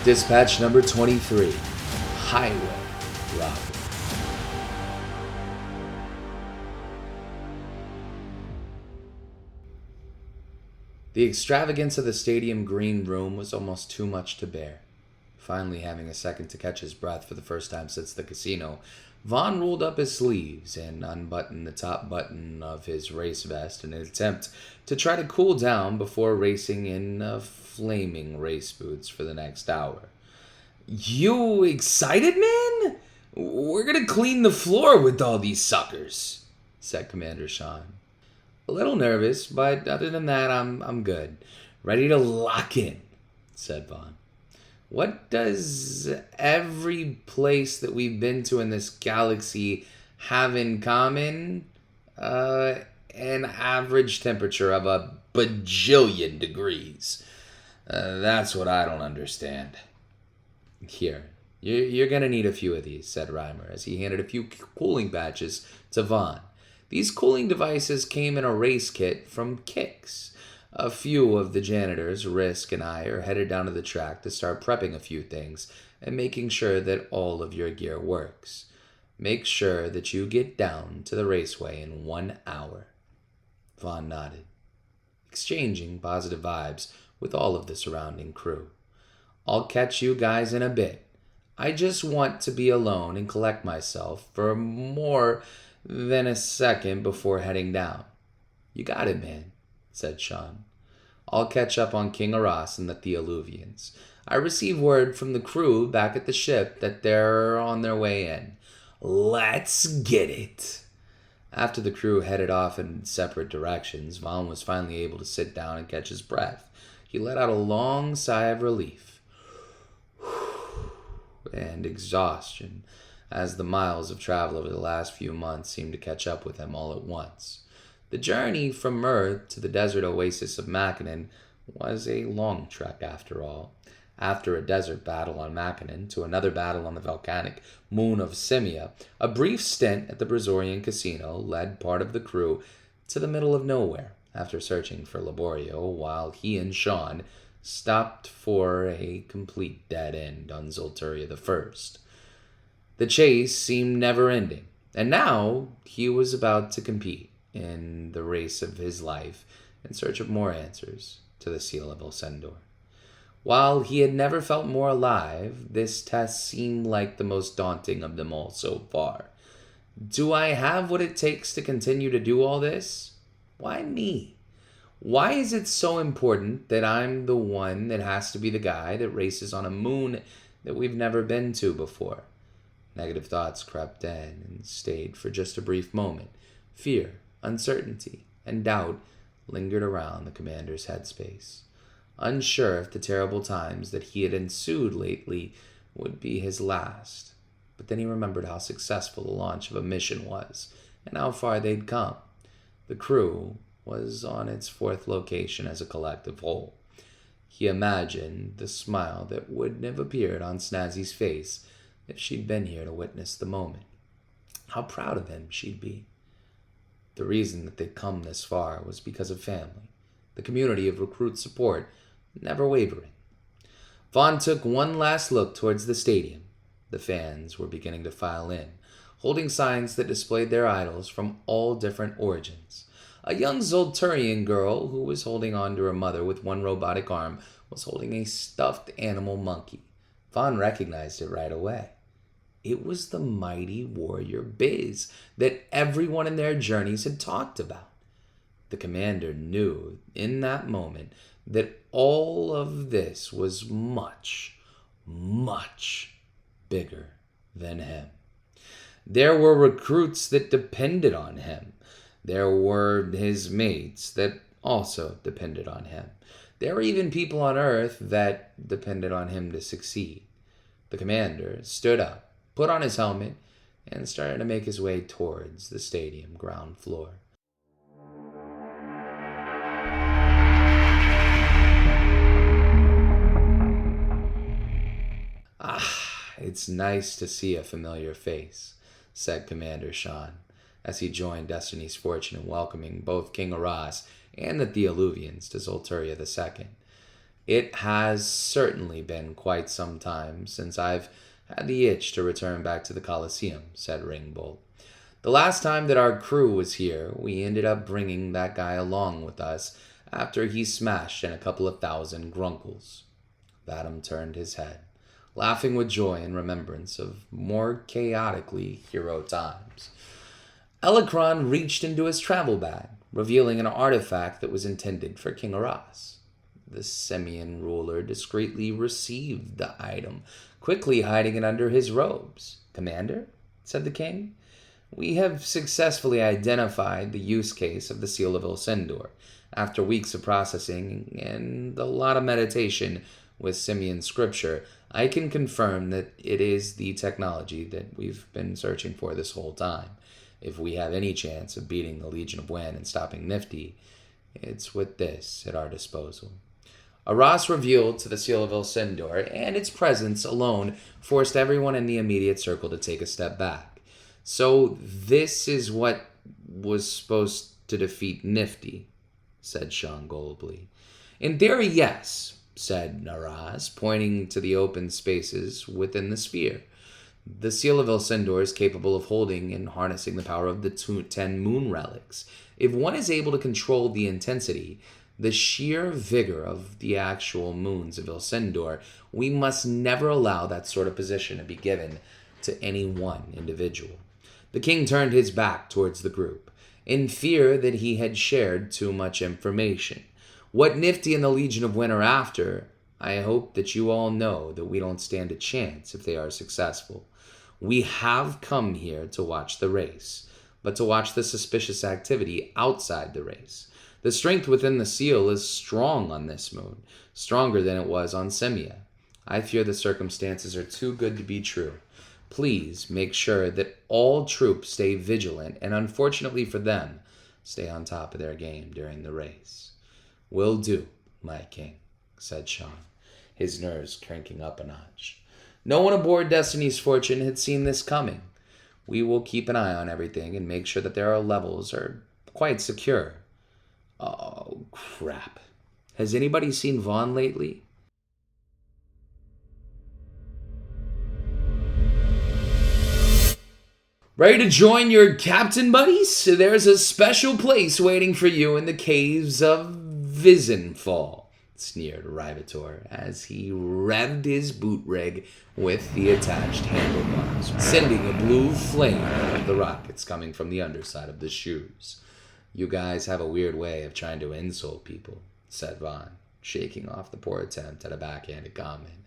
Dispatch number 23, Highway Robbery. The extravagance of the stadium green room was almost too much to bear. Finally having a second to catch his breath for the first time since the casino, Vaughn rolled up his sleeves and unbuttoned the top button of his race vest in an attempt to try to cool down before racing in flaming race boots for the next hour. "You excited, man? We're gonna clean the floor with all these suckers," said Commander Sean. "A little nervous, but other than that, I'm good. Ready to lock in," said Vaughn. "What does every place that we've been to in this galaxy have in common? An average temperature of a bajillion degrees. That's what I don't understand." "Here, you're going to need a few of these," said Reimer as he handed a few cooling patches to Vaughn. These cooling devices came in a race kit from Kix. A few of the janitors, Risk and I, are headed down to the track to start prepping a few things and making sure that all of your gear works. Make sure that you get down to the raceway in 1 hour. Vaughn nodded, exchanging positive vibes with all of the surrounding crew. "I'll catch you guys in a bit. I just want to be alone and collect myself for more than a second before heading down." "You got it, man," said Sean. "I'll catch up on King Arras and the Theoluvians. I received word from the crew back at the ship that they're on their way in. Let's get it." After the crew headed off in separate directions, Vaughn was finally able to sit down and catch his breath. He let out a long sigh of relief and exhaustion as the miles of travel over the last few months seemed to catch up with him all at once. The journey from Earth to the desert oasis of Mackinnon was a long trek after all. After a desert battle on Mackinnon to another battle on the volcanic moon of Simia, a brief stint at the Brazorian casino led part of the crew to the middle of nowhere after searching for Laborio while he and Sean stopped for a complete dead end on Zolturia I. The chase seemed never-ending, and now he was about to compete in the race of his life in search of more answers to the seal of Elsendor. While he had never felt more alive, this test seemed like the most daunting of them all so far. Do I have what it takes to continue to do all this? Why me? Why is it so important that I'm the one that has to be the guy that races on a moon that we've never been to before? Negative thoughts crept in and stayed for just a brief moment. Fear, uncertainty, and doubt lingered around the commander's headspace. Unsure if the terrible times that he had ensued lately would be his last. But then he remembered how successful the launch of a mission was, and how far they'd come. The crew was on its fourth location as a collective whole. He imagined the smile that wouldn't have appeared on Snazzy's face if she'd been here to witness the moment. How proud of him she'd be. The reason that they'd come this far was because of family, the community of recruit support, never wavering. Vaughn took one last look towards the stadium. The fans were beginning to file in, holding signs that displayed their idols from all different origins. A young Zolturian girl who was holding on to her mother with one robotic arm was holding a stuffed animal monkey. Vaughn recognized it right away. It was the mighty warrior Biz that everyone in their journeys had talked about. The commander knew in that moment that all of this was much, much bigger than him. There were recruits that depended on him. There were his mates that also depended on him. There were even people on Earth that depended on him to succeed. The commander stood up, put on his helmet, and started to make his way towards the stadium ground floor. It's nice to see a familiar face, said Commander Sean, as he joined Destiny's Fortune in welcoming both King Arras and the Theoluvians to Zolturia II. It has certainly been quite some time since I've had the itch to return back to the Colosseum, said Ringbolt. The last time that our crew was here, we ended up bringing that guy along with us after he smashed in a couple of thousand grunkles. Vadam turned his head, laughing with joy in remembrance of more chaotically hero times. Elikron reached into his travel bag, revealing an artifact that was intended for King Aras. The Simian ruler discreetly received the item, quickly hiding it under his robes. "Commander," said the king, "we have successfully identified the use case of the Seal of Ilsendor. After weeks of processing and a lot of meditation with Simian scripture, I can confirm that it is the technology that we've been searching for this whole time. If we have any chance of beating the Legion of Wen and stopping Nifty, it's with this at our disposal." Aras revealed to the Seal of Ilsendor, and its presence alone forced everyone in the immediate circle to take a step back. "So this is what was supposed to defeat Nifty," said Sean gullibilly. "In theory, yes," said Aras, pointing to the open spaces within the sphere. "The Seal of Ilsendor is capable of holding and harnessing the power of the 10 moon relics. If one is able to control the intensity, the sheer vigor of the actual moons of Ilsendor, we must never allow that sort of position to be given to any one individual." The king turned his back towards the group, in fear that he had shared too much information. "What Nifty and the Legion of Wen are after, I hope that you all know that we don't stand a chance if they are successful. We have come here to watch the race, but to watch the suspicious activity outside the race. The strength within the seal is strong on this moon, stronger than it was on Semia. I fear the circumstances are too good to be true. Please make sure that all troops stay vigilant and, unfortunately for them, stay on top of their game during the race." "Will do, my king," said Sean, his nerves cranking up a notch. No one aboard Destiny's Fortune had seen this coming. "We will keep an eye on everything and make sure that their levels are quite secure." "Oh, crap. Has anybody seen Vaughn lately?" Ready to join your captain buddies? There's a special place waiting for you in the caves of Visenfall, sneered Rivator as he revved his boot rig with the attached handlebars, sending a blue flame out of the rockets coming from the underside of the shoes. "You guys have a weird way of trying to insult people," said Vaughn, shaking off the poor attempt at a backhanded comment.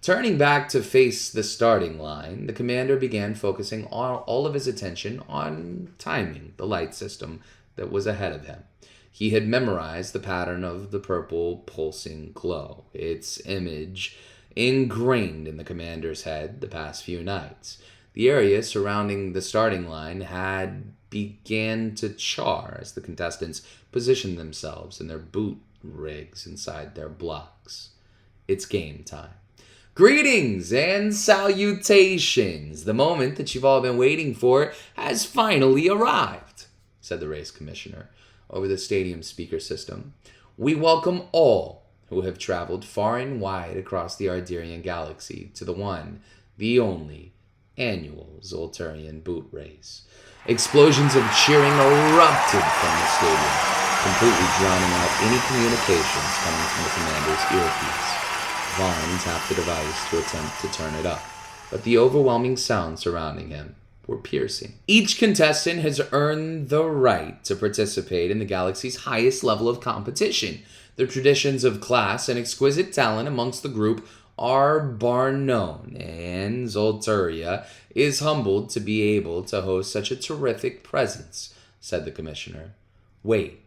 Turning back to face the starting line, the commander began focusing all of his attention on timing the light system that was ahead of him. He had memorized the pattern of the purple pulsing glow, its image ingrained in the commander's head the past few nights. The area surrounding the starting line had began to char as the contestants positioned themselves in their boot rigs inside their blocks. It's game time. Greetings and salutations! The moment that you've all been waiting for has finally arrived, said the race commissioner over the stadium speaker system. We welcome all who have traveled far and wide across the Arderian galaxy to the one, the only, annual Zolturian boot race. Explosions of cheering erupted from the stadium, completely drowning out any communications coming from the commander's earpiece. Vaughn tapped the device to attempt to turn it up, but the overwhelming sounds surrounding him were piercing. Each contestant has earned the right to participate in the galaxy's highest level of competition. The traditions of class and exquisite talent amongst the group are bar none, and Zolturia is humbled to be able to host such a terrific presence, said the commissioner. Wait,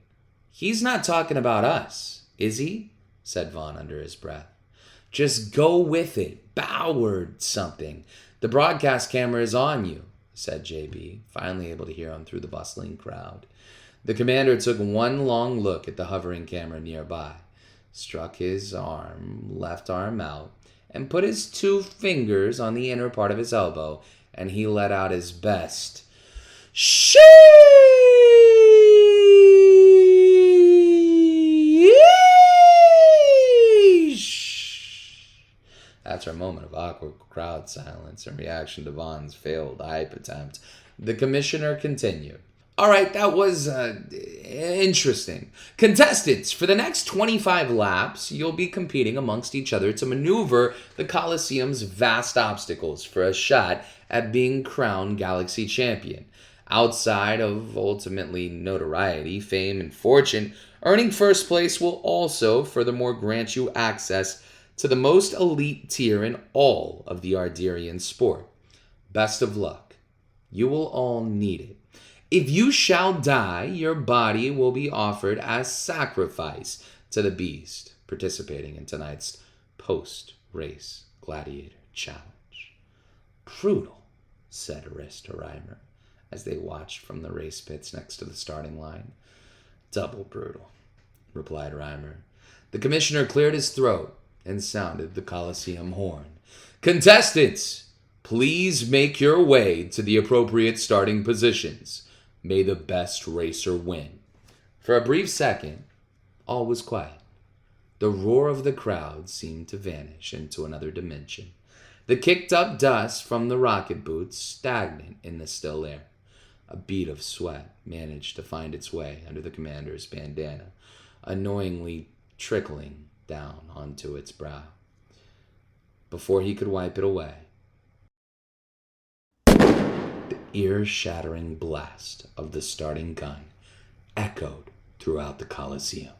he's not talking about us, is he? Said Vaughn under his breath. Just go with it. Boward something. The broadcast camera is on you, said JB, finally able to hear him through the bustling crowd. The commander took one long look at the hovering camera nearby, struck his left arm out, and put his 2 fingers on the inner part of his elbow, and he let out his best "Sheesh!" After a moment of awkward crowd silence in reaction to Vaughn's failed hype attempt, the commissioner continued. All right, that was interesting. Contestants, for the next 25 laps, you'll be competing amongst each other to maneuver the Coliseum's vast obstacles for a shot at being crowned Galaxy Champion. Outside of ultimately notoriety, fame, and fortune, earning first place will also furthermore grant you access to the most elite tier in all of the Arderian sport. Best of luck. You will all need it. If you shall die, your body will be offered as sacrifice to the beast participating in tonight's post-race gladiator challenge. Brutal, said Arista Reimer as they watched from the race pits next to the starting line. Double brutal, replied Reimer. The commissioner cleared his throat and sounded the Coliseum horn. Contestants, please make your way to the appropriate starting positions. May the best racer win. For a brief second, all was quiet. The roar of the crowd seemed to vanish into another dimension. The kicked-up dust from the rocket boots stagnant in the still air. A bead of sweat managed to find its way under the commander's bandana, annoyingly trickling down onto its brow. Before he could wipe it away, the ear-shattering blast of the starting gun echoed throughout the Coliseum.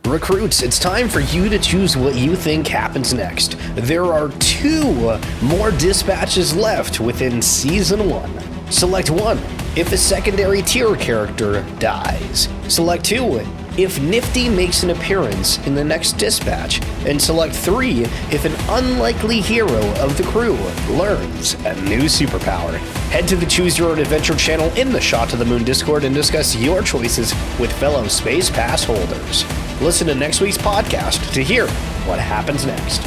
Recruits, it's time for you to choose what you think happens next. There are 2 more dispatches left within Season 1. Select 1 if a secondary tier character dies. Select 2 if Nifty makes an appearance in the next dispatch. And select 3 if an unlikely hero of the crew learns a new superpower. Head to the Choose Your Own Adventure channel in the Shot to the Moon Discord and discuss your choices with fellow Space Pass holders. Listen to next week's podcast to hear what happens next.